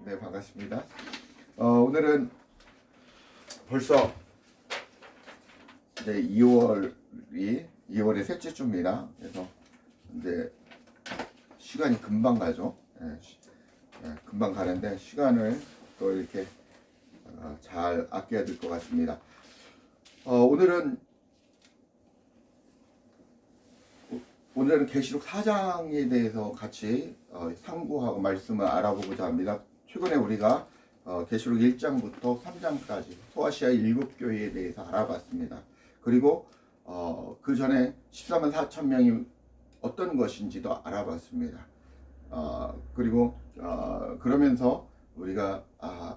네, 반갑습니다. 오늘은 벌써 이제 2월의 셋째 주입니다. 그래서 이제 시간이 금방 가죠. 금방 가는데 시간을 또 이렇게 잘 아껴야 될 것 같습니다. 오늘은 계시록 4장에 대해서 같이 상고하고 말씀을 알아보고자 합니다. 최근에 우리가 계시록 1장부터 3장까지 소아시아 7교회에 대해서 알아봤습니다. 그리고 그 전에 14만 4천 명이 어떤 것인지도 알아봤습니다. 그리고 그러면서 우리가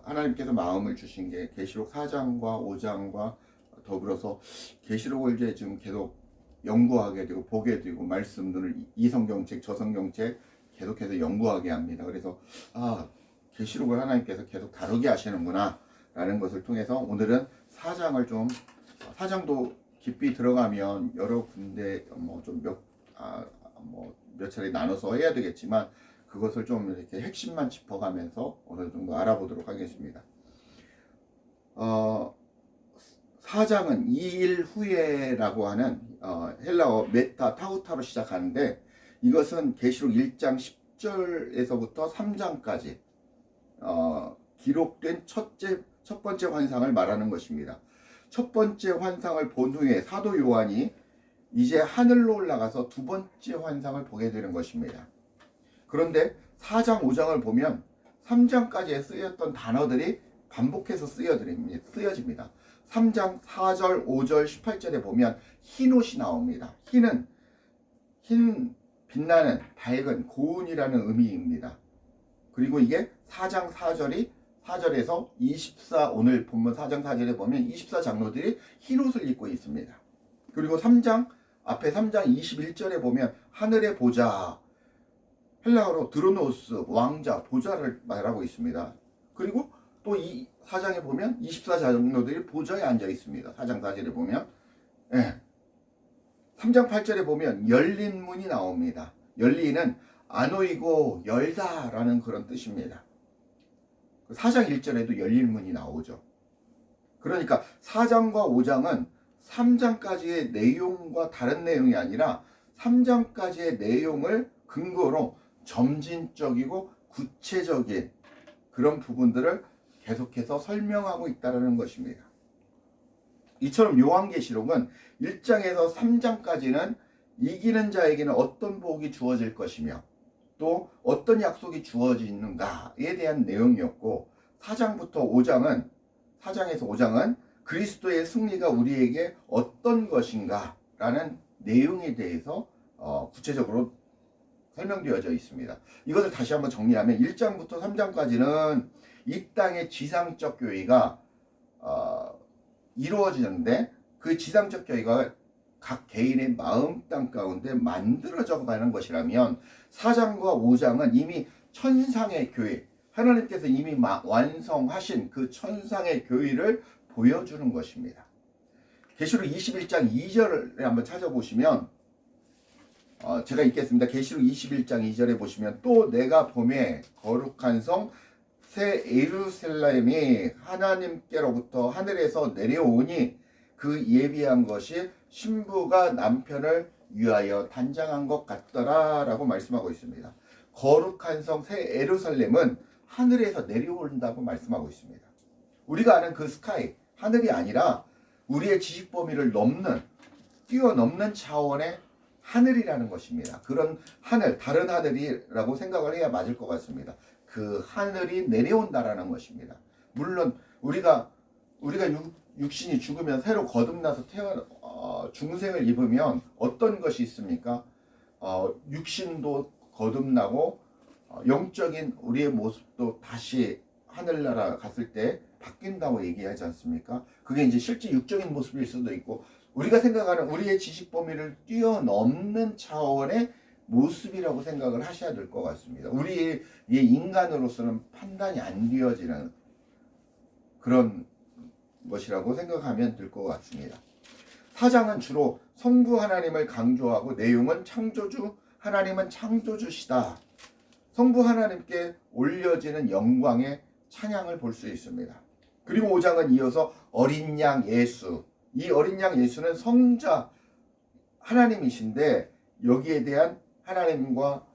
하나님께서 마음을 주신 게 계시록 4장과 5장과 더불어서 계시록을 이제 지금 계속 연구하게 되고 보게 되고 말씀들을 이 성경책 저 성경책 계속해서 연구하게 합니다. 그래서 계시록을 하나님께서 계속 다루게 하시는구나 라는 것을 통해서 오늘은 4장도 깊이 들어가면 여러 군데 몇 차례 나눠서 해야 되겠지만 그것을 좀 이렇게 핵심만 짚어가면서 어느 정도 알아보도록 하겠습니다. 4장은 2일 후에라고 하는 헬라어 메타 타우타로 시작하는데 이것은 계시록 1장 10절에서부터 3장까지 기록된 첫 번째 환상을 말하는 것입니다. 첫 번째 환상을 본 후에 사도 요한이 이제 하늘로 올라가서 두 번째 환상을 보게 되는 것입니다. 그런데 4장 5장을 보면 3장까지에 쓰였던 단어들이 반복해서 쓰여집니다. 3장 4절, 5절, 18절에 보면 흰 옷이 나옵니다. 흰은 빛나는 밝은 고운이라는 의미입니다. 그리고 이게 4장 4절에서 24 오늘 본문 4장 4절에 보면 24 장로들이 흰 옷을 입고 있습니다. 그리고 3장 21절에 보면 하늘의 보좌, 헬라어로 드로노스, 왕자, 보좌를 말하고 있습니다. 그리고 또 이 4장에 보면 24 장로들이 보좌에 앉아 있습니다. 4장 4절에 보면 3장 8절에 보면 열린 문이 나옵니다. 열리는 아노이고 열다 라는 그런 뜻입니다. 4장 1절에도 열린 문이 나오죠. 그러니까 4장과 5장은 3장까지의 내용과 다른 내용이 아니라 3장까지의 내용을 근거로 점진적이고 구체적인 그런 부분들을 계속해서 설명하고 있다는 것입니다. 이처럼 요한계시록은 1장에서 3장까지는 이기는 자에게는 어떤 복이 주어질 것이며 또 어떤 약속이 주어지는가에 대한 내용이었고 4장에서 5장은 그리스도의 승리가 우리에게 어떤 것인가 라는 내용에 대해서 구체적으로 설명되어져 있습니다. 이것을 다시 한번 정리하면 1장부터 3장까지는 이 땅의 지상적 교회가 이루어지는데 그 지상적 교회가 각 개인의 마음 땅 가운데 만들어져 가는 것이라면 4장과 5장은 이미 천상의 교회, 하나님께서 이미 완성하신 그 천상의 교회를 보여주는 것입니다. 계시록 21장 2절을 한번 찾아보시면 제가 읽겠습니다. 계시록 21장 2절에 보시면 또 내가 보매 거룩한 성 새 예루살렘이 하나님께로부터 하늘에서 내려오니 그 예비한 것이 신부가 남편을 위하여 단장한 것 같더라 라고 말씀하고 있습니다. 거룩한 성 새 예루살렘은 하늘에서 내려온다고 말씀하고 있습니다. 우리가 아는 그 스카이, 하늘이 아니라 우리의 지식 범위를 뛰어넘는 차원의 하늘이라는 것입니다. 그런 하늘, 다른 하늘이라고 생각을 해야 맞을 것 같습니다. 그 하늘이 내려온다라는 것입니다. 물론 우리가 육신이 죽으면 새로 거듭나서 중생을 입으면 어떤 것이 있습니까? 육신도 거듭나고 영적인 우리의 모습도 다시 하늘나라 갔을 때 바뀐다고 얘기하지 않습니까? 그게 이제 실제 육적인 모습일 수도 있고 우리가 생각하는 우리의 지식 범위를 뛰어넘는 차원의 모습이라고 생각을 하셔야 될 것 같습니다. 우리의 인간으로서는 판단이 안 되어지는 그런 것이라고 생각하면 될 것 같습니다. 4장은 주로 성부 하나님을 강조하고 내용은 하나님은 창조주시다. 성부 하나님께 올려지는 영광의 찬양을 볼 수 있습니다. 그리고 5장은 이어서 어린 양 예수, 이 어린 양 예수는 성자 하나님이신데 여기에 대한 하나님과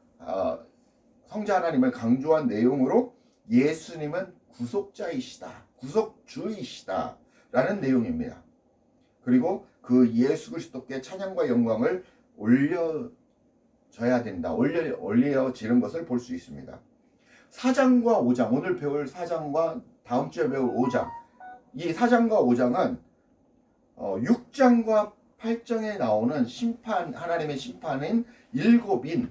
성자 하나님을 강조한 내용으로 예수님은 구속자이시다, 구속주이시다 라는 내용입니다. 그리고 그 예수 그리스도께 찬양과 영광을 올려져야 된다, 올려지는 것을 볼 수 있습니다. 4장과 5장, 오늘 배울 4장과 다음 주에 배울 5장, 이 4장과 5장은 6장과 8장에 나오는 심판, 하나님의 심판인 일곱인에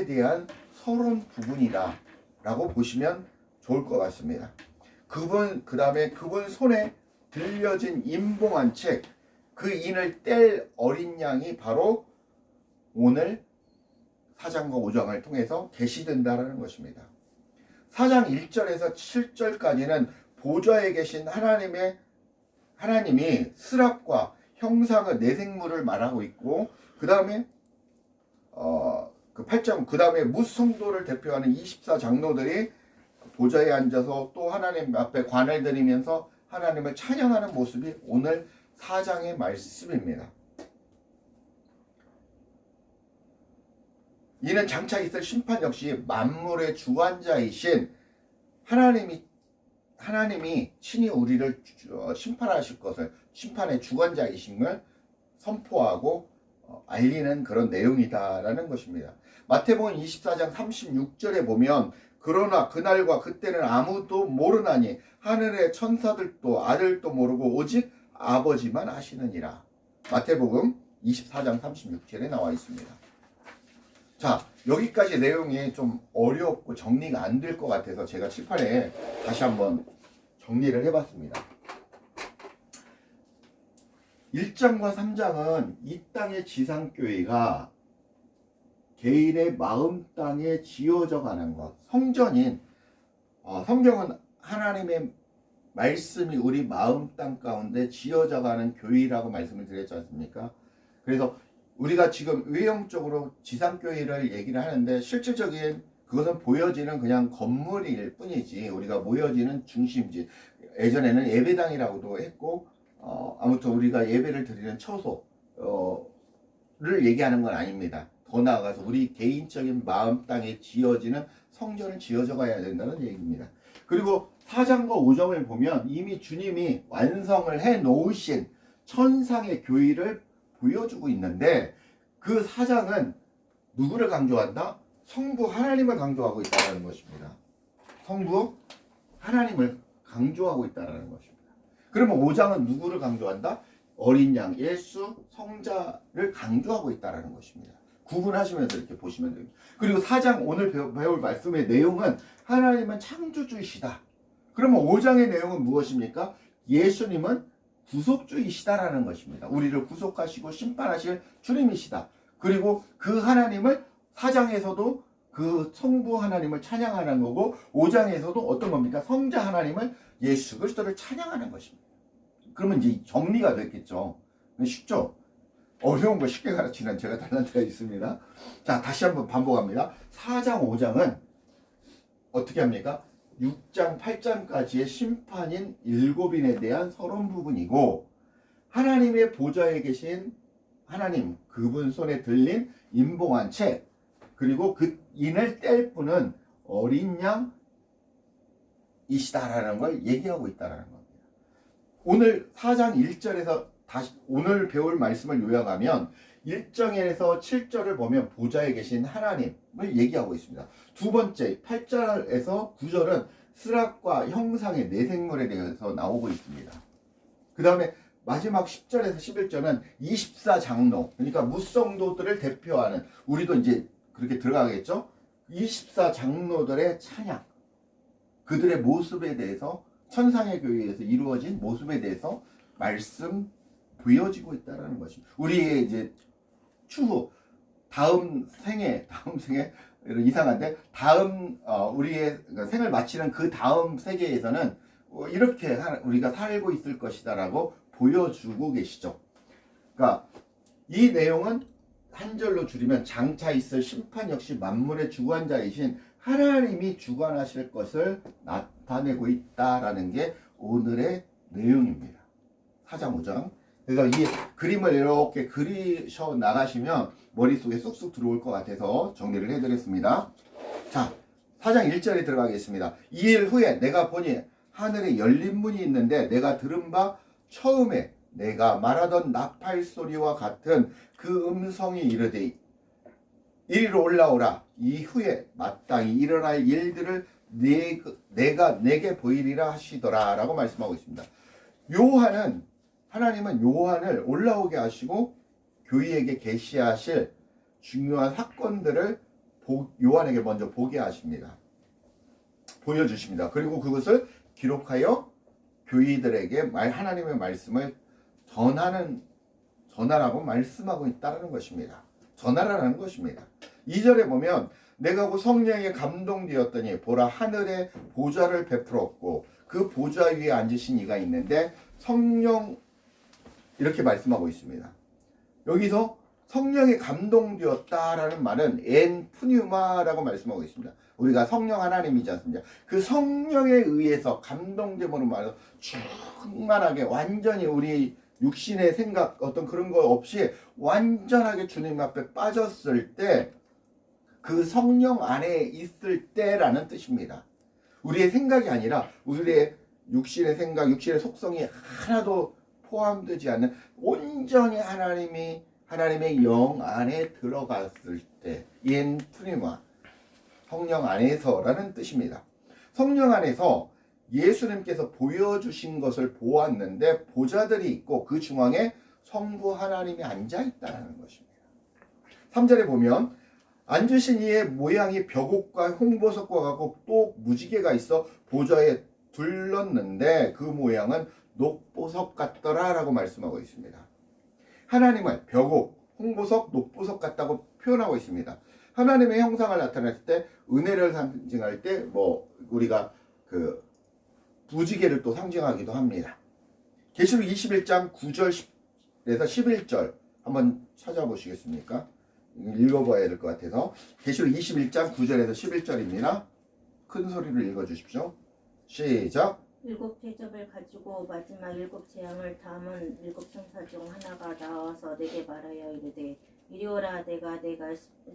대한 서론 부분이다 라고 보시면 좋을 것 같습니다. 그 다음에 그분 손에 들려진 임봉한 책, 그 인을 뗄 어린 양이 바로 오늘 4장과 5장을 통해서 계시된다라는 것입니다. 4장 1절에서 7절까지는 보좌에 계신 하나님이 스랍과 형상의 내생물을 말하고 있고, 그 다음에 그 8장, 그 다음에 무성도를 대표하는 24장로들이 보좌에 앉아서 또 하나님 앞에 관을 드리면서 하나님을 찬양하는 모습이 오늘 4장의 말씀입니다. 이는 장차 있을 심판 역시 만물의 주관자이신 하나님이 친히 우리를 심판하실 것을, 심판의 주관자이심을 선포하고 알리는 그런 내용이다라는 것입니다. 마태복음 24장 36절에 보면 그러나 그날과 그때는 아무도 모르나니 하늘의 천사들도 아들도 모르고 오직 아버지만 아시느니라. 마태복음 24장 36절에 나와 있습니다. 자, 여기까지 내용이 좀 어렵고 정리가 안 될 것 같아서 제가 칠판에 다시 한번 정리를 해봤습니다. 1장과 3장은 이 땅의 지상교회가 개인의 마음 땅에 지어져 가는 것, 성전인, 성경은 하나님의 말씀이 우리 마음 땅 가운데 지어져 가는 교회라고 말씀을 드렸지 않습니까? 그래서 우리가 지금 외형적으로 지상교회를 얘기를 하는데 실질적인 그것은 보여지는 그냥 건물일 뿐이지, 우리가 모여지는 중심지, 예전에는 예배당이라고도 했고, 아무튼 우리가 예배를 드리는 처소를 얘기하는 건 아닙니다. 더 나아가서 우리 개인적인 마음 땅에 지어지는 성전을 지어져 가야 된다는 얘기입니다. 그리고 4장과 5장을 보면 이미 주님이 완성을 해 놓으신 천상의 교회를 보여주고 있는데, 그 4장은 누구를 강조한다? 성부 하나님을 강조하고 있다는 것입니다. 성부 하나님을 강조하고 있다는 것입니다. 그러면 5장은 누구를 강조한다? 어린 양 예수 성자를 강조하고 있다는 것입니다. 구분하시면서 이렇게 보시면 됩니다. 그리고 4장 오늘 배울 말씀의 내용은 하나님은 창조주이시다. 그러면 5장의 내용은 무엇입니까? 예수님은 구속주이시다라는 것입니다. 우리를 구속하시고 심판하실 주님이시다. 그리고 그 하나님을 4장에서도 그 성부 하나님을 찬양하는 거고, 5장에서도 어떤 겁니까? 성자 하나님을 예수 그리스도를 찬양하는 것입니다. 그러면 이제 정리가 됐겠죠. 쉽죠? 어려운 거 쉽게 가르치는 제가 달란트가 있습니다. 자, 다시 한번 반복합니다. 4장, 5장은 어떻게 합니까? 6장, 8장까지의 심판인 일곱인에 대한 서론 부분이고, 하나님의 보좌에 계신 하나님, 그분 손에 들린 임봉한 책, 그리고 그 인을 뗄 분은 어린 양이시다라는 걸 얘기하고 있다는 겁니다. 오늘 4장 1절에서 다시 오늘 배울 말씀을 요약하면 1장에서 7절을 보면 보좌에 계신 하나님을 얘기하고 있습니다. 두 번째 8절에서 9절은 스랍과 형상의 내생물에 대해서 나오고 있습니다. 그 다음에 마지막 10절에서 11절은 24장로, 그러니까 무성도들을 대표하는, 우리도 이제 그렇게 들어가겠죠? 24장로들의 찬양, 그들의 모습에 대해서, 천상의 교회에서 이루어진 모습에 대해서 말씀 보여지고 있다는 것입니다. 우리의 이제 추후, 다음 생에 이상한데, 우리의 생을 마치는 그 다음 세계에서는 이렇게 우리가 살고 있을 것이다라고 보여주고 계시죠. 그러니까 이 내용은 한 절로 줄이면 장차 있을 심판 역시 만물의 주관자이신 하나님이 주관하실 것을 나타내고 있다라는 게 오늘의 내용입니다. 4장 5장. 그래서 이 그림을 이렇게 그리셔 나가시면 머릿속에 쑥쑥 들어올 것 같아서 정리를 해드렸습니다. 자, 4장 1절에 들어가겠습니다. 2일 후에 내가 보니 하늘에 열린 문이 있는데 내가 들은 바 처음에 내가 말하던 나팔 소리와 같은 그 음성이 이르되 이리로 올라오라. 이후에 마땅히 일어날 일들을 내가 내게 보이리라 하시더라 라고 말씀하고 있습니다. 하나님은 요한을 올라오게 하시고 교회에게 계시하실 중요한 사건들을 요한에게 먼저 보게 하십니다. 보여주십니다. 그리고 그것을 기록하여 교회들에게 하나님의 말씀을 전하라고 말씀하고 있다는 것입니다. 전하라는 것입니다. 2절에 보면 내가 그 성령에 감동되었더니 보라 하늘에 보좌를 베풀었고 그 보좌 위에 앉으신 이가 있는데 성령 이렇게 말씀하고 있습니다. 여기서 성령에 감동되었다라는 말은 엔 푸뉴마라고 말씀하고 있습니다. 우리가 성령 하나님이지 않습니까? 그 성령에 의해서 감동됨으로 말해서 충만하게 완전히 우리 육신의 생각 어떤 그런 거 없이 완전하게 주님 앞에 빠졌을 때 그 성령 안에 있을 때라는 뜻입니다. 우리의 생각이 아니라 우리의 육신의 생각, 육신의 속성이 하나도 포함되지 않는 온전히 하나님의 영 안에 들어갔을 때 옌 푸니마 성령 안에서라는 뜻입니다. 성령 안에서 예수님께서 보여주신 것을 보았는데 보좌들이 있고 그 중앙에 성부 하나님이 앉아있다는 것입니다. 3절에 보면 앉으신 이의 모양이 벽옥과 홍보석과 같고 또 무지개가 있어 보좌에 둘렀는데 그 모양은 녹보석 같더라 라고 말씀하고 있습니다. 하나님을 벽옥, 홍보석, 녹보석 같다고 표현하고 있습니다. 하나님의 형상을 나타냈을 때 은혜를 상징할 때 우리가 그 무지개를 또 상징하기도 합니다. 계시록 21장 9절에서 11절 한번 찾아보시겠습니까? 읽어봐야 될 것 같아서 계시록 21장 9절에서 11절입니다. 큰 소리로 읽어주십시오. 시작. 일곱 대접을 가지고 마지막 일곱 재앙을 담은 일곱 천사 중 하나가 나와서 내게 말하여 이르되 이리 오라. 내가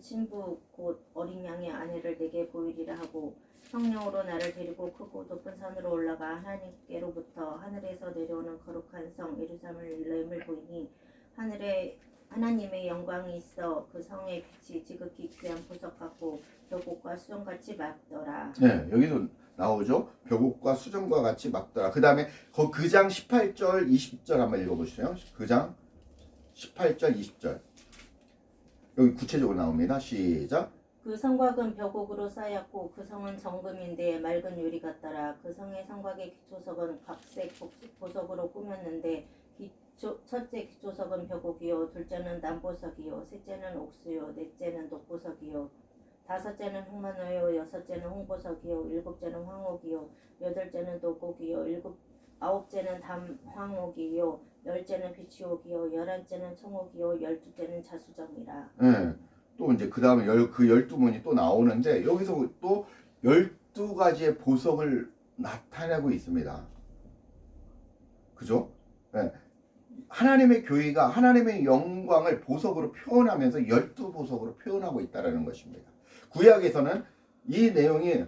신부 곧 어린 양의 아내를 내게 보이리라 하고 성령으로 나를 데리고 크고 높은 산으로 올라가 하나님께로부터 하늘에서 내려오는 거룩한 성 예루살렘을 보이니 하늘에 하나님의 영광이 있어 그 성의 빛이 지극히 귀한 보석 같고 벽옥과 수정같이 맑더라. 네, 여기도 나오죠. 벽옥과 수정과 같이 맑더라. 그 다음에 그 장 18절 20절 한번 읽어보시죠. 그 장 18절 20절 여기 구체적으로 나옵니다. 시작. 그 성곽은 벽옥으로 쌓였고 그 성은 정금인데 맑은 유리 같더라. 그 성의 성곽의 기초석은 각색 보석으로 꾸몄는데 첫째 기초석은 벽옥이요, 둘째는 남보석이요, 셋째는 옥수요, 넷째는 녹보석이요, 다섯째는 흑마노요, 여섯째는 홍보석이요, 일곱째는 황옥이요, 여덟째는 녹옥이요, 아홉째는 담황옥이요, 열째는 비치옥이요, 열한째는 청옥이요, 열두째는 자수정이라. 네. 또 이제 그 다음에 그 12문이 또 나오는데 여기서 또 12가지의 보석을 나타내고 있습니다. 그죠? 네. 하나님의 교회가 하나님의 영광을 보석으로 표현하면서 12보석으로 표현하고 있다는 것입니다. 구약에서는 이 내용이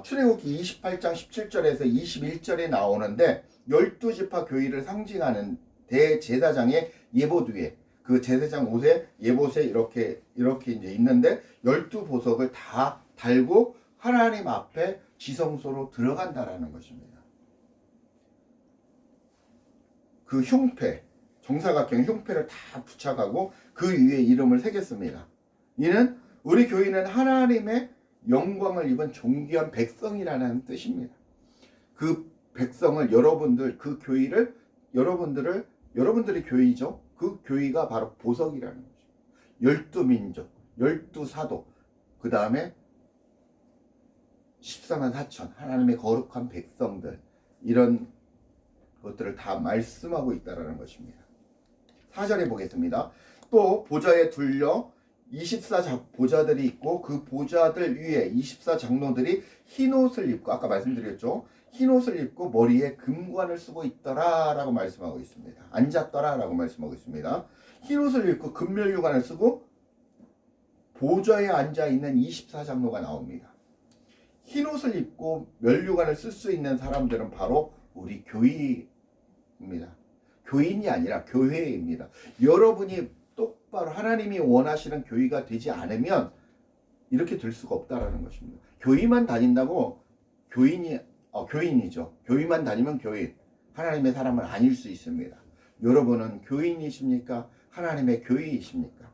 출애굽기 28장 17절에서 21절에 나오는데 12지파 교회를 상징하는 대제사장의 예봇 위에 그 제사장 옷에 예봇에 이렇게 이제 있는데 12보석을 다 달고 하나님 앞에 지성소로 들어간다라는 것입니다. 그 흉패, 정사각형 흉패를 다 부착하고 그 위에 이름을 새겼습니다. 이는 우리 교인은 하나님의 영광을 입은 존귀한 백성이라는 뜻입니다. 그 백성을 그 교회를 여러분들이 교회이죠. 그 교회가 바로 보석이라는 거죠. 12민족, 12사도, 그 다음에 14만 4천 하나님의 거룩한 백성들, 이런 것들을 다 말씀하고 있다는 것입니다. 4절에 보겠습니다. 또 보좌에 둘려 24 보좌들이 있고 그 보좌들 위에 24 장로들이 흰옷을 입고 아까 말씀드렸죠. 흰옷을 입고 머리에 금관을 쓰고 있더라라고 말씀하고 있습니다. 앉았더라라고 말씀하고 있습니다. 흰옷을 입고 금면류관을 쓰고 보좌에 앉아 있는 24 장로가 나옵니다. 흰옷을 입고 면류관을 쓸 수 있는 사람들은 바로 우리 교회입니다. 교인이 아니라 교회입니다. 여러분이 똑바로 하나님이 원하시는 교회가 되지 않으면 이렇게 될 수가 없다라는 것입니다. 교회만 다닌다고 교인이죠. 교회만 다니면 교인, 하나님의 사람은 아닐 수 있습니다. 여러분은 교인이십니까? 하나님의 교회이십니까?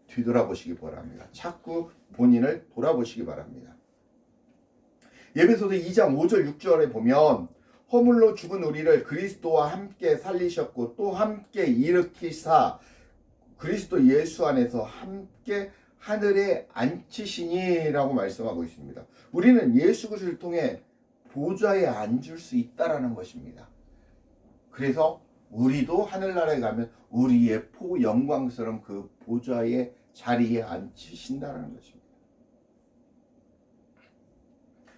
뒤돌아보시기 바랍니다. 자꾸 본인을 돌아보시기 바랍니다. 예배소서 2장 5절 6절에 보면 허물로 죽은 우리를 그리스도와 함께 살리셨고 또 함께 일으키사 그리스도 예수 안에서 함께 하늘에 앉히시니라고 말씀하고 있습니다. 우리는 예수 그리스도를 통해 보좌에 앉을 수 있다라는 것입니다. 그래서 우리도 하늘나라에 가면 우리의 영광스러운 그 보좌의 자리에 앉히신다라는 것입니다.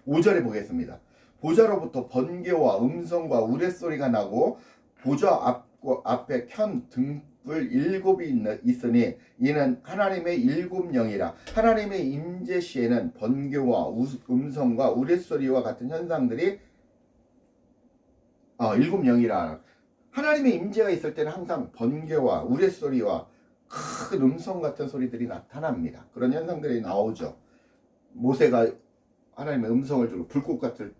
5절에 보겠습니다. 보좌로부터 번개와 음성과 우레소리가 나고 보좌 앞에 켠 등불 7이 있으니 이는 하나님의 7영이라. 하나님의 임재 시에는 번개와 음성과 우레소리와 같은 현상들이 7영이라. 하나님의 임재가 있을 때는 항상 번개와 우레소리와 큰 음성 같은 소리들이 나타납니다. 그런 현상들이 나오죠. 모세가 하나님의 음성을 들고 불꽃 같은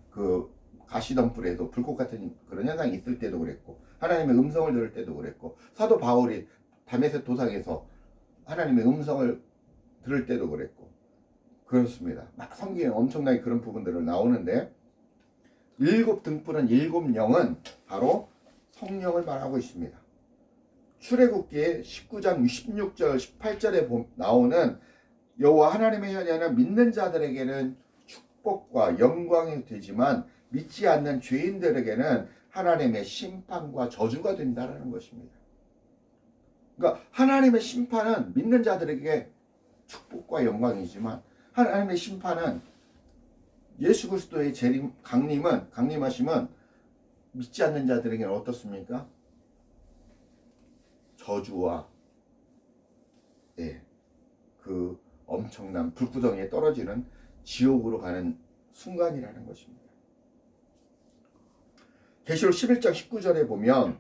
그 가시덤불에도 불꽃 같은 그런 현상이 있을 때도 그랬고 하나님의 음성을 들을 때도 그랬고 사도 바울이 다메섹 도상에서 하나님의 음성을 들을 때도 그랬고 그렇습니다. 막 성경에 엄청나게 그런 부분들을 나오는데 7 등불은 7영은 바로 성령을 말하고 있습니다. 출애굽기의 19장 16절 18절에 나오는 여호와 하나님의 현예는 믿는 자들에게는 축복과 영광이 되지만 믿지 않는 죄인들에게는 하나님의 심판과 저주가 된다는 것입니다. 그러니까 하나님의 심판은 믿는 자들에게 축복과 영광이지만 하나님의 심판은 예수 그리스도의 강림하심은 믿지 않는 자들에게는 어떻습니까? 저주와 그 엄청난 불구덩이에 떨어지는 지옥으로 가는 순간이라는 것입니다. 계시록 11장 19절에 보면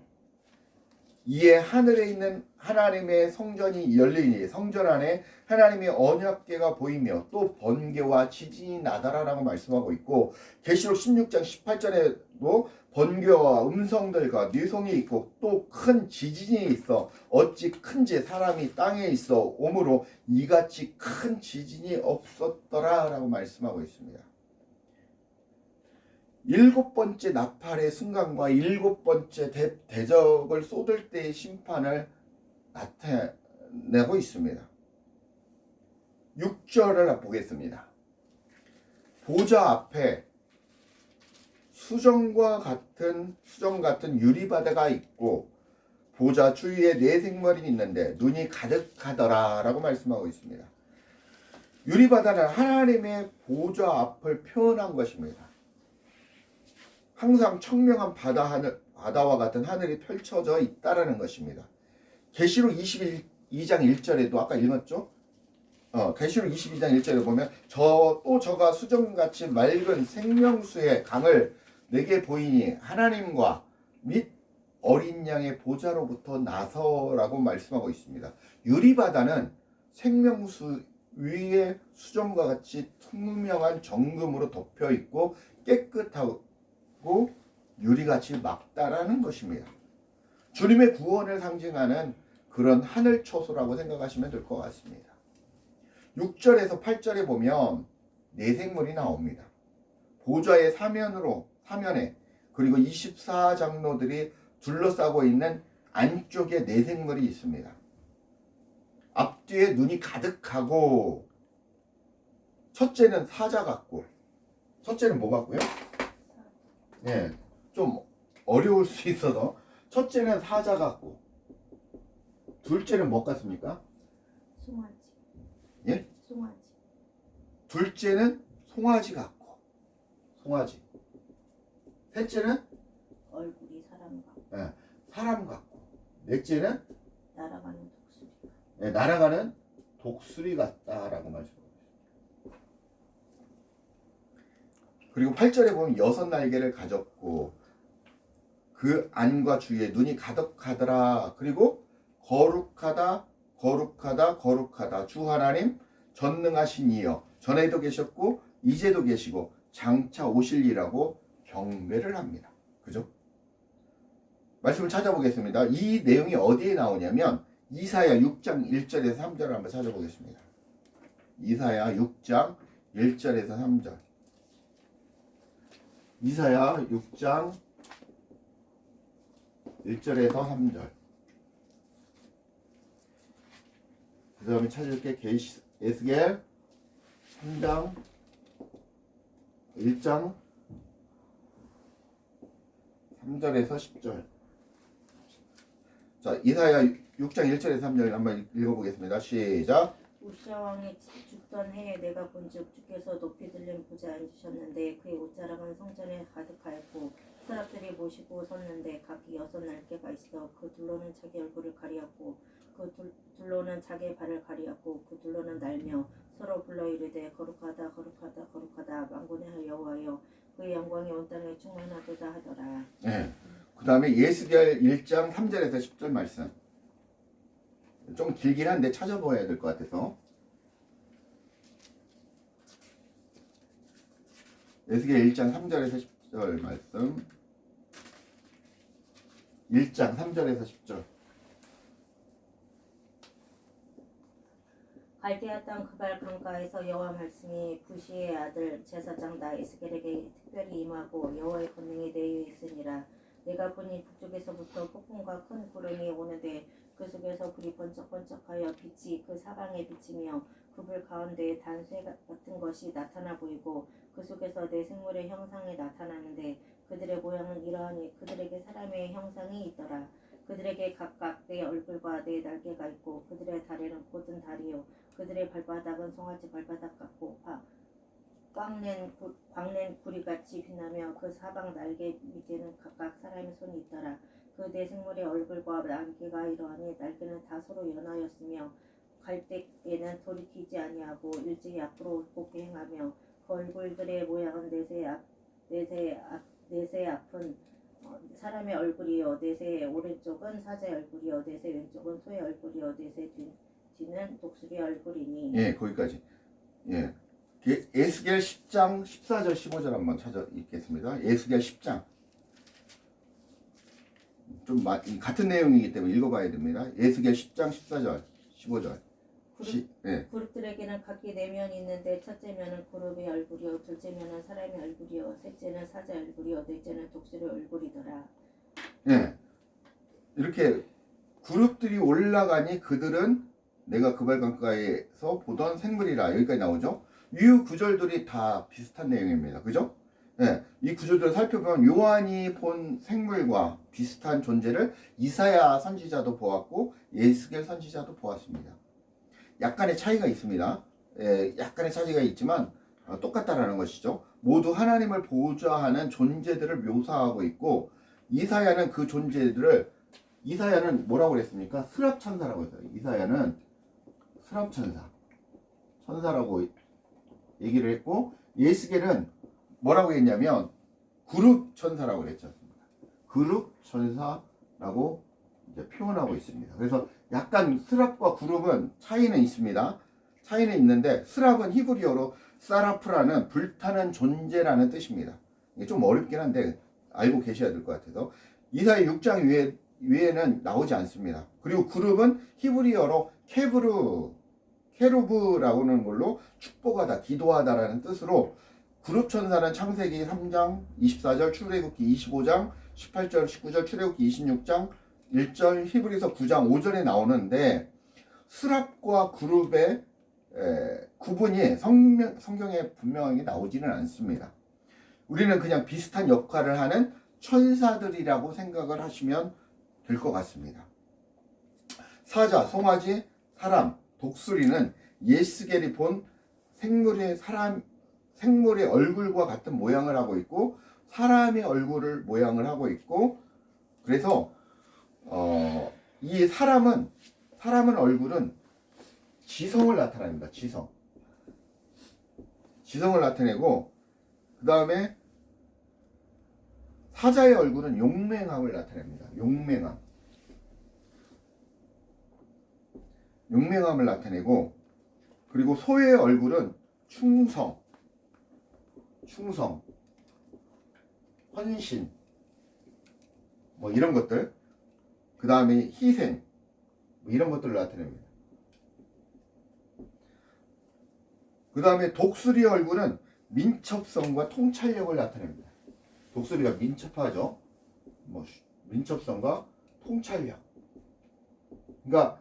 이에 하늘에 있는 하나님의 성전이 열리니 성전 안에 하나님의 언약궤가 보이며 또 번개와 지진이 나더라라고 말씀하고 있고 계시록 16장 18절에도 번개와 음성들과 뇌성이 있고 또 큰 지진이 있어 어찌 큰지 사람이 땅에 있어 오므로 이같이 큰 지진이 없었더라라고 말씀하고 있습니다. 7번째 나팔의 순간과 7번째 대적을 쏟을 때의 심판을 나타내고 있습니다. 6절을 보겠습니다. 보좌 앞에 수정 같은 유리바다가 있고 보좌 주위에 4생물이 있는데 눈이 가득하더라라고 말씀하고 있습니다. 유리바다는 하나님의 보좌 앞을 표현한 것입니다. 항상 청명한 바다와 같은 하늘이 펼쳐져 있다라는 것입니다. 계시록 22장 1절에도 아까 읽었죠? 계시록 22장 1절에 보면 저가 수정같이 맑은 생명수의 강을 내게 보이니 하나님과 및 어린 양의 보좌로부터 나서라고 말씀하고 있습니다. 유리바다는 생명수 위에 수정과 같이 투명한 정금으로 덮여 있고 깨끗하고 유리같이 맑다라는 것입니다. 주님의 구원을 상징하는 그런 하늘 초소라고 생각하시면 될 것 같습니다. 6절에서 8절에 보면 4생물이 나옵니다. 보좌의 사면에 그리고 24장로들이 둘러싸고 있는 안쪽에 4생물이 있습니다. 앞뒤에 눈이 가득하고 첫째는 사자 같고 첫째는 뭐 같고요? 좀 어려울 수 있어서 첫째는 사자 같고 둘째는 뭐 같습니까? 송아지. 예? 송아지. 둘째는 송아지 같고, 송아지. 셋째는 얼굴이 사람 같고 예, 사람 같고, 넷째는 날아가는 독수리. 예, 날아가는 독수리 같다라고 말씀하셨습니다. 그리고 8절에 보면 6날개를 가졌고 그 안과 주위에 눈이 가득하더라. 그리고 거룩하다 거룩하다 거룩하다 주 하나님 전능하신 이여, 전에도 계셨고 이제도 계시고 장차 오실이라고 경배를 합니다. 그죠? 말씀을 찾아보겠습니다. 이 내용이 어디에 나오냐면 이사야 6장 1절에서 3절을 한번 찾아보겠습니다. 이사야 6장 1절에서 3절. 이사야 6장 1절에서 3절. 그 다음에 찾을게. 에스겔 3장 1장 3절에서 10절. 자, 이사야 6장 1절에서 3절 한번 읽어보겠습니다. 시작. 우시아 왕이 죽던 해에 내가 본즉 주께서 높이 들린 보좌에 앉으셨는데 그의 옷자락은 성전에 가득하였고 사람들이 모시고 섰는데 각기 6날개가 있어 그 둘로는 자기 얼굴을 가리었고 그 둘로는 자기 발을 가리었고 그 둘로는 날며 서로 불러 이르되 거룩하다 거룩하다 거룩하다 만군의 여호와여 그의 영광이 온 땅에 충만하도다 하더라. 네. 그 다음에 예스겔 1장 3절에서 10절 말씀. 좀 길긴 한데 찾아봐야 될 것 같아서. 에스겔 1장 3절에서 10절 말씀. 1장 3절에서 10절. 갈대아 땅 그발 강가에서 여호와 말씀이 부시의 아들 제사장 나에스겔에게 특별히 임하고 여호와의 권능이 내 위에 있으니라. 내가 보니 북쪽에서부터 폭풍과 큰 구름이 오는데 그 속에서 불이 번쩍번쩍하여 빛이 그 사방에 비치며 그 불 가운데에 단쇠 같은 것이 나타나 보이고 그 속에서 내 생물의 형상이 나타나는데 그들의 모양은 이러하니 그들에게 사람의 형상이 있더라. 그들에게 각각 내 얼굴과 내 날개가 있고 그들의 다리는 곧은 다리요 그들의 발바닥은 송아지 발바닥 같고 광낸 구리같이 빛나며 그 사방 날개 밑에는 각각 사람의 손이 있더라. 그 네 생물의 얼굴과 날개가 이러하니 날개는 다 서로 연하였으며 갈 때에는 돌이키지 아니하고 일제히 앞으로 곱게 행하며 그 얼굴들의 모양은 내세 앞은 사람의 얼굴이요 내세 오른쪽은 사자의 얼굴이요 내세 왼쪽은 소의 얼굴이요 내세 뒤는 독수리의 얼굴이니. 예, 거기까지. 예. 에스겔 10장 14절 15절 한번 찾아 읽겠습니다. 에스겔 10장. 좀 같은 내용이기 때문에 읽어봐야 됩니다. 에스겔 10장 14절 15절. 예. 그룹들에게는 각기 네 면이 있는데 첫째 면은 그룹의 얼굴이요 둘째 면은 사람의 얼굴이요 셋째는 사자의 얼굴이요 넷째는 독수리의 얼굴이더라. 예. 이렇게 그룹들이 올라가니 그들은 내가 그발강가에서 보던 생물이라. 여기까지 나오죠. 이 구절들이 다 비슷한 내용입니다. 그죠? 예. 이 구절들을 살펴보면 요한이 본 생물과 비슷한 존재를 이사야 선지자도 보았고 예스겔 선지자도 보았습니다. 약간의 차이가 있습니다. 예, 약간의 차이가 있지만 똑같다라는 것이죠. 모두 하나님을 보좌하는 존재들을 묘사하고 있고 이사야는 그 존재들을 이사야는 뭐라고 그랬습니까? 스랍천사라고 했어요. 이사야는 스랍천사 천사라고 얘기를 했고 예스겔은 뭐라고 했냐면 그룹 천사라고 그랬지 않습니까? 그룹 천사라고 이제 표현하고 있습니다. 그래서 약간 스랍과 그룹은 차이는 있습니다. 차이는 있는데 스랍은 히브리어로 사라프라는 불타는 존재라는 뜻입니다. 이게 좀 어렵긴 한데 알고 계셔야 될 것 같아서 이사야 6장 위에는 나오지 않습니다. 그리고 그룹은 히브리어로 케루브라고 하는 걸로 축복하다, 기도하다라는 뜻으로 그룹 천사는 창세기 3장 24절, 출애굽기 25장 18절, 19절, 출애굽기 26장 1절, 히브리서 9장 5절에 나오는데 스랍과 그룹의 구분이 성경에 분명하게 나오지는 않습니다. 우리는 그냥 비슷한 역할을 하는 천사들이라고 생각을 하시면 될 것 같습니다. 사자, 송아지, 사람, 독수리는 예스겔이 본 생물의 얼굴과 같은 모양을 하고 있고 사람의 얼굴을 모양을 하고 있고 그래서 이 사람은 얼굴은 지성을 나타냅니다. 지성을 나타내고 그 다음에 사자의 얼굴은 용맹함을 나타냅니다. 용맹함을 나타내고 그리고 소의 얼굴은 충성, 헌신 뭐 이런 것들 그 다음에 희생 뭐 이런 것들을 나타냅니다. 그 다음에 독수리의 얼굴은 민첩성과 통찰력을 나타냅니다. 독수리가 민첩하죠. 뭐 민첩성과 통찰력. 그러니까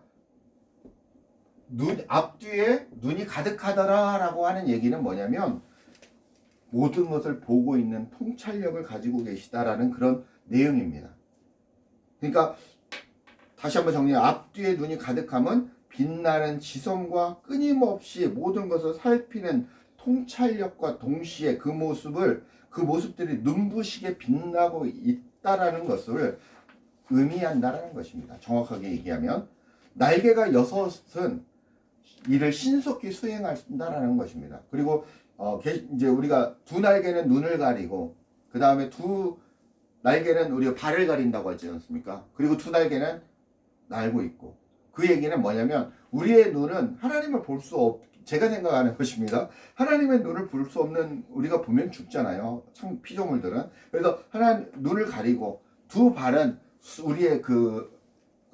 앞뒤에 눈이 가득하더라라고 하는 얘기는 뭐냐면 모든 것을 보고 있는 통찰력을 가지고 계시다라는 그런 내용입니다. 그러니까 다시 한번 정리해. 앞뒤에 눈이 가득하면 빛나는 지성과 끊임없이 모든 것을 살피는 통찰력과 동시에 그 모습들이 눈부시게 빛나고 있다라는 것을 의미한다라는 것입니다. 정확하게 얘기하면 날개가 6은 이를 신속히 수행한다라는 것입니다. 그리고 이제 우리가 두 날개는 눈을 가리고 그 다음에 두 날개는 우리가 발을 가린다고 하지 않습니까? 그리고 두 날개는 날고 있고 그 얘기는 뭐냐면 우리의 눈은 하나님을 볼 수 제가 생각하는 것입니다. 하나님의 눈을 볼 수 없는 우리가 보면 죽잖아요. 피조물들은. 그래서 하나님 눈을 가리고 두 발은 우리의 그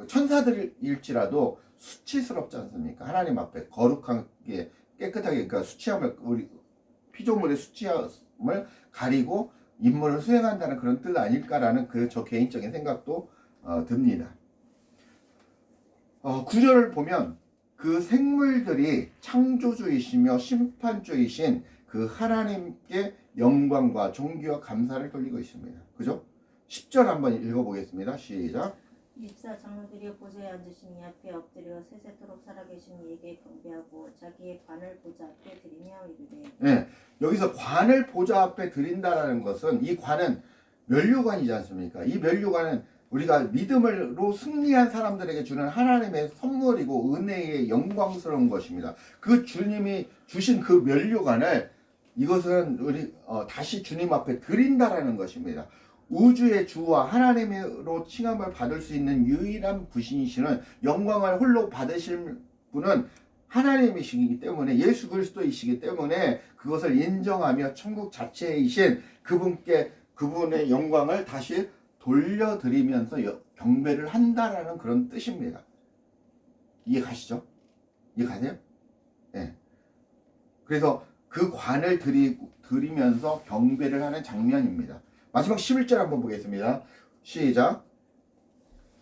천사들일지라도 수치스럽지 않습니까? 하나님 앞에 거룩하게 깨끗하게 그러니까 수치함을 우리 피조물의 수치함을 가리고 임무를 수행한다는 그런 뜻 아닐까라는 저 개인적인 생각도 듭니다. 9절을 보면 그 생물들이 창조주이시며 심판주이신 그 하나님께 영광과 존귀와 감사를 돌리고 있습니다. 그죠? 10절 한번 읽어보겠습니다. 시작. 율사 장로들이 보좌에 앉으신 이 앞에 엎드려 세세토록 살아계신 이에게 경배하고 자기의 관을 보좌 앞에 드리며 이르되. 네, 여기서 관을 보좌 앞에 드린다라는 것은 이 관은 면류관이지 않습니까? 이 면류관은 우리가 믿음으로 승리한 사람들에게 주는 하나님의 선물이고 은혜의 영광스러운 것입니다. 그 주님이 주신 그 면류관을 이것은 우리 다시 주님 앞에 드린다라는 것입니다. 우주의 주와 하나님으로 칭함을 받을 수 있는 유일한 분이시는 영광을 홀로 받으실 분은 하나님이시기 때문에 예수 그리스도이시기 때문에 그것을 인정하며 천국 자체이신 그분의 영광을 다시 돌려드리면서 경배를 한다라는 그런 뜻입니다. 이해 가시죠? 이해 가세요? 네. 그래서 그 관을 드리면서 경배를 하는 장면입니다. 마지막 11절 한번 보겠습니다. 시작.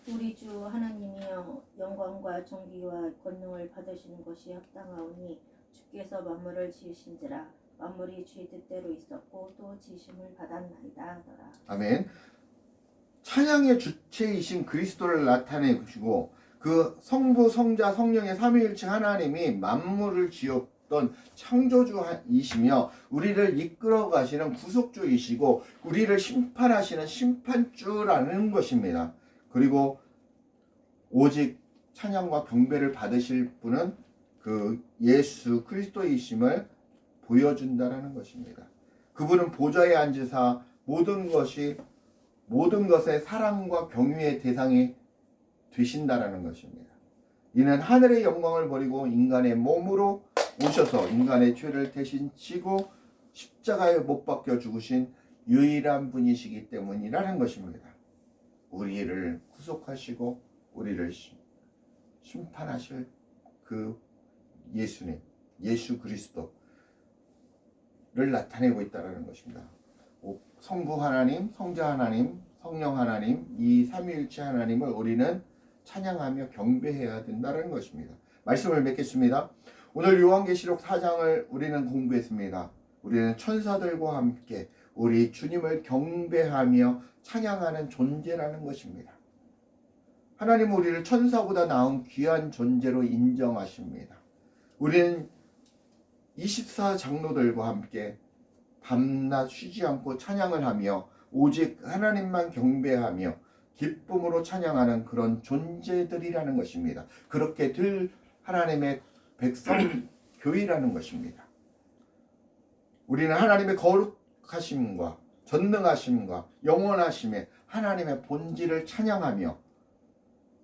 우리 주 하나님이여 영광과 존귀와 권능을 받으시는 것이 합당하오니 주께서 만물을 지으신지라 만물이 주의 뜻대로 있었고 또 지심을 받았나이다 하더라. 아멘. 찬양의 주체이신 그리스도를 나타내시고 그 성부, 성자, 성령의 삼위일체 하나님이 만물을 지었던 창조주이시며 우리를 이끌어 가시는 구속주이시고 우리를 심판하시는 심판주라는 것입니다. 그리고 오직 찬양과 경배를 받으실 분은 그 예수 그리스도이심을 보여준다라는 것입니다. 그분은 보좌에 앉으사 모든 것의 사랑과 경유의 대상이 되신다라는 것입니다. 이는 하늘의 영광을 버리고 인간의 몸으로 오셔서 인간의 죄를 대신 지고 십자가에 못 박혀 죽으신 유일한 분이시기 때문이라는 것입니다. 우리를 구속하시고 우리를 심판하실 그 예수님, 예수 그리스도를 나타내고 있다는 것입니다. 성부 하나님, 성자 하나님, 성령 하나님, 이 삼위일체 하나님을 우리는 찬양하며 경배해야 된다는 것입니다. 말씀을 맺겠습니다. 오늘 요한계시록 4장을 우리는 공부했습니다. 우리는 천사들과 함께 우리 주님을 경배하며 찬양하는 존재라는 것입니다. 하나님은 우리를 천사보다 나은 귀한 존재로 인정하십니다. 우리는 24장로들과 함께 밤낮 쉬지 않고 찬양을 하며 오직 하나님만 경배하며 기쁨으로 찬양하는 그런 존재들이라는 것입니다. 그렇게 들 하나님의 백성 교회라는 것입니다. 우리는 하나님의 거룩하심과 전능하심과 영원하심에 하나님의 본질을 찬양하며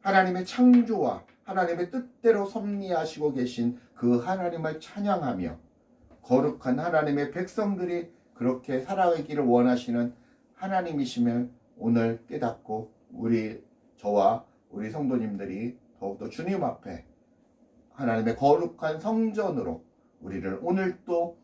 하나님의 창조와 하나님의 뜻대로 섭리하시고 계신 그 하나님을 찬양하며 거룩한 하나님의 백성들이 그렇게 살아가기를 원하시는 하나님이심을 오늘 깨닫고 저와 우리 성도님들이 더욱더 주님 앞에 하나님의 거룩한 성전으로 우리를 오늘 또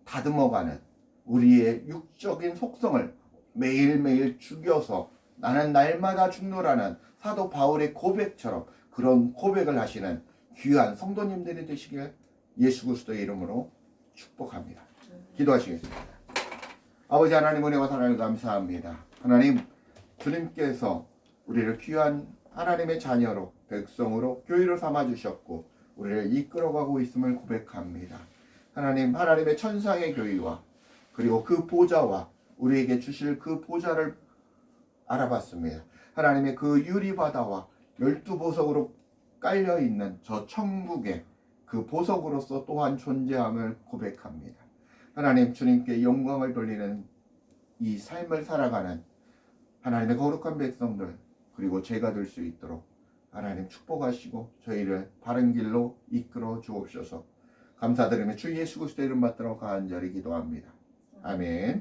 다듬어가는 우리의 육적인 속성을 매일매일 죽여서 나는 날마다 죽노라는 사도 바울의 고백처럼 그런 고백을 하시는 귀한 성도님들이 되시길 예수 그리스도의 이름으로 축복합니다. 기도하시겠습니다. 아버지 하나님 은혜와 사랑을 감사합니다. 하나님 주님께서 우리를 귀한 하나님의 자녀로 백성으로 교회로 삼아주셨고 우리를 이끌어가고 있음을 고백합니다. 하나님의 천상의 교회와 그리고 그 보좌와 우리에게 주실 그 보좌를 알아봤습니다. 하나님의 그 유리바다와 12보석으로 깔려있는 저 천국의 그 보석으로서 또한 존재함을 고백합니다. 하나님 주님께 영광을 돌리는 이 삶을 살아가는 하나님의 거룩한 백성들 그리고 제가 될 수 있도록 하나님 축복하시고 저희를 바른 길로 이끌어 주옵소서. 감사드리며 주 예수 그리스도의 이름 받들어 간절히 기도합니다. 아멘.